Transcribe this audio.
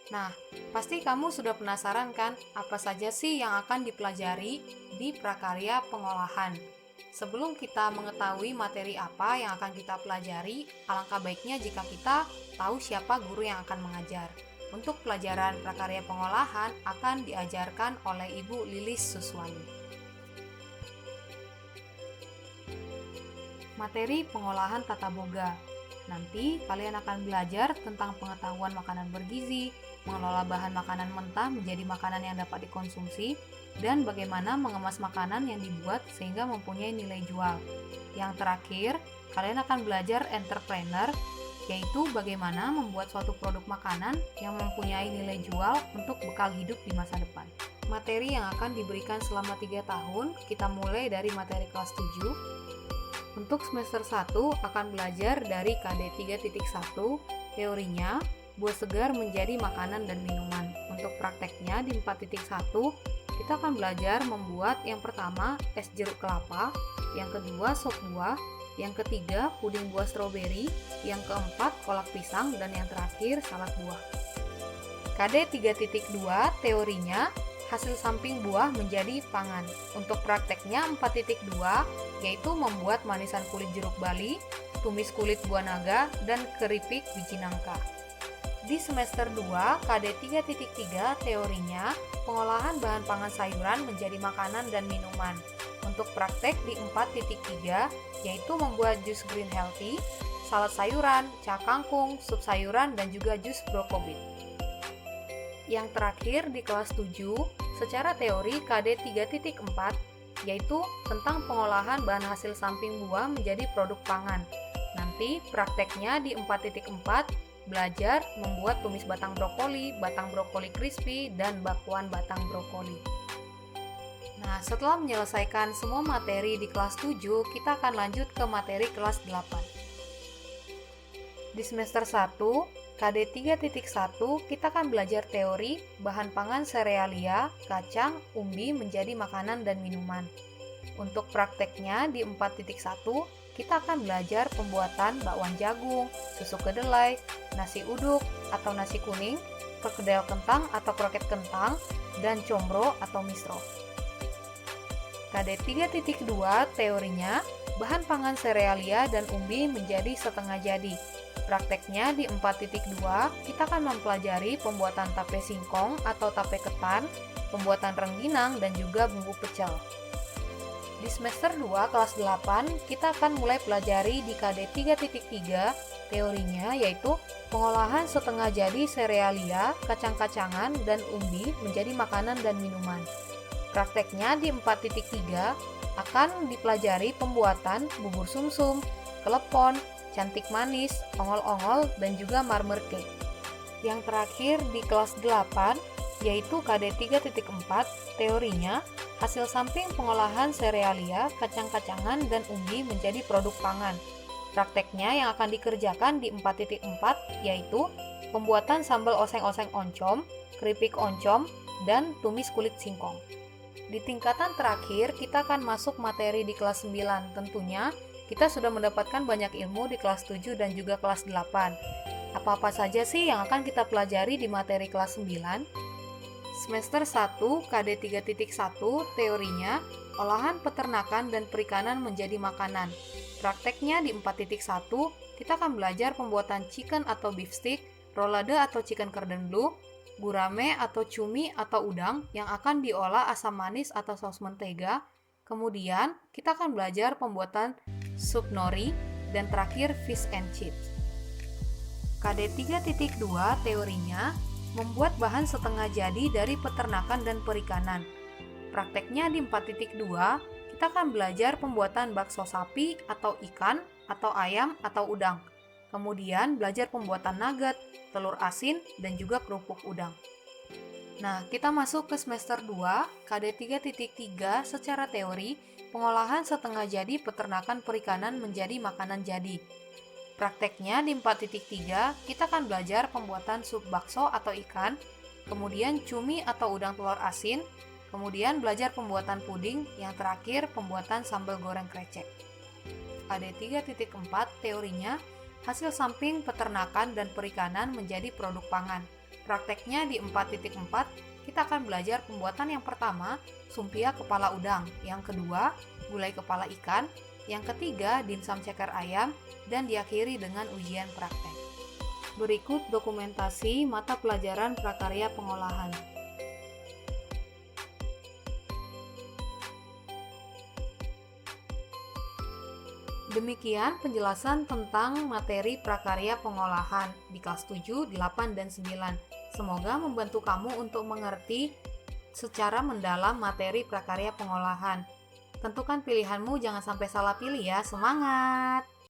Nah, pasti kamu sudah penasaran kan apa saja sih yang akan dipelajari di prakarya pengolahan? Sebelum kita mengetahui materi apa yang akan kita pelajari, alangkah baiknya jika kita tahu siapa guru yang akan mengajar. Untuk pelajaran prakarya pengolahan akan diajarkan oleh Ibu Lilis Suswani. Materi pengolahan tata boga. Nanti kalian akan belajar tentang pengetahuan makanan bergizi, mengelola bahan makanan mentah menjadi makanan yang dapat dikonsumsi, dan bagaimana mengemas makanan yang dibuat sehingga mempunyai nilai jual. Yang terakhir, kalian akan belajar entrepreneur, yaitu bagaimana membuat suatu produk makanan yang mempunyai nilai jual untuk bekal hidup di masa depan. Materi yang akan diberikan selama 3 tahun, kita mulai dari materi kelas 7. Untuk semester 1 akan belajar dari KD 3.1, teorinya buah segar menjadi makanan dan minuman. Untuk prakteknya di 4.1, kita akan belajar membuat yang pertama es jeruk kelapa, yang kedua sop buah, yang ketiga puding buah stroberi, yang keempat kolak pisang, dan yang terakhir salad buah. KD 3.2, teorinya hasil samping buah menjadi pangan. Untuk prakteknya 4.2, yaitu membuat manisan kulit jeruk bali, tumis kulit buah naga, dan keripik biji nangka. Di semester 2, KD 3.3, teorinya pengolahan bahan pangan sayuran menjadi makanan dan minuman. Untuk praktek di 4.3, yaitu membuat jus green healthy, salad sayuran, cah kangkung, sup sayuran, dan juga jus brokoli. Yang terakhir di kelas 7, secara teori KD 3.4, yaitu tentang pengolahan bahan hasil samping buah menjadi produk pangan. Nanti prakteknya di 4.4, belajar membuat tumis batang brokoli crispy, dan bakwan batang brokoli. Nah, setelah menyelesaikan semua materi di kelas 7, kita akan lanjut ke materi kelas 8. Di semester 1, KD 3.1, kita akan belajar teori bahan pangan serealia, kacang, umbi menjadi makanan dan minuman. Untuk prakteknya di 4.1, kita akan belajar pembuatan bakwan jagung, susu kedelai, nasi uduk atau nasi kuning, perkedel kentang atau kroket kentang, dan combro atau misro. KD 3.2, teorinya bahan pangan serealia dan umbi menjadi setengah jadi. Prakteknya di 4.2, kita akan mempelajari pembuatan tape singkong atau tape ketan, pembuatan rengginang, dan juga bumbu pecel. Di semester 2 kelas 8, kita akan mulai pelajari di KD 3.3, teorinya yaitu pengolahan setengah jadi serealia, kacang-kacangan, dan umbi menjadi makanan dan minuman. Prakteknya di 4.3 akan dipelajari pembuatan bubur sumsum, klepon, cantik manis, ongol-ongol, dan juga marmer cake. Yang terakhir di kelas 8, yaitu KD 3.4, teorinya hasil samping pengolahan serealia, kacang-kacangan, dan umbi menjadi produk pangan. Prakteknya yang akan dikerjakan di 4.4, yaitu pembuatan sambal oseng-oseng oncom, keripik oncom, dan tumis kulit singkong. Di tingkatan terakhir, kita akan masuk materi di kelas 9. Tentunya, kita sudah mendapatkan banyak ilmu di kelas 7 dan juga kelas 8. Apa-apa saja sih yang akan kita pelajari di materi kelas 9? Semester 1, KD 3.1, teorinya olahan peternakan dan perikanan menjadi makanan. Prakteknya di 4.1, kita akan belajar pembuatan chicken atau beef stick, rolade atau chicken cordon bleu, gurame atau cumi atau udang yang akan diolah asam manis atau saus mentega. Kemudian, kita akan belajar pembuatan sup nori, dan terakhir fish and chips. KD 3.2, teorinya membuat bahan setengah jadi dari peternakan dan perikanan. Prakteknya di 4.2, kita akan belajar pembuatan bakso sapi atau ikan atau ayam atau udang. Kemudian belajar pembuatan nugget, telur asin, dan juga kerupuk udang. Nah, kita masuk ke semester 2, KD 3.3 secara teori, pengolahan setengah jadi peternakan perikanan menjadi makanan jadi. Prakteknya di 4.3, kita akan belajar pembuatan sup bakso atau ikan, kemudian cumi atau udang telur asin, kemudian belajar pembuatan puding, yang terakhir pembuatan sambal goreng krecek. KD 3.4, teorinya, hasil samping peternakan dan perikanan menjadi produk pangan. Prakteknya di 4.4, kita akan belajar pembuatan yang pertama, sumpia kepala udang, yang kedua, gulai kepala ikan, yang ketiga, dimsum ceker ayam, dan diakhiri dengan ujian praktek. Berikut dokumentasi mata pelajaran prakarya pengolahan. Demikian penjelasan tentang materi prakarya pengolahan di kelas 7, 8, dan 9. Semoga membantu kamu untuk mengerti secara mendalam materi prakarya pengolahan. Tentukan pilihanmu, jangan sampai salah pilih ya. Semangat!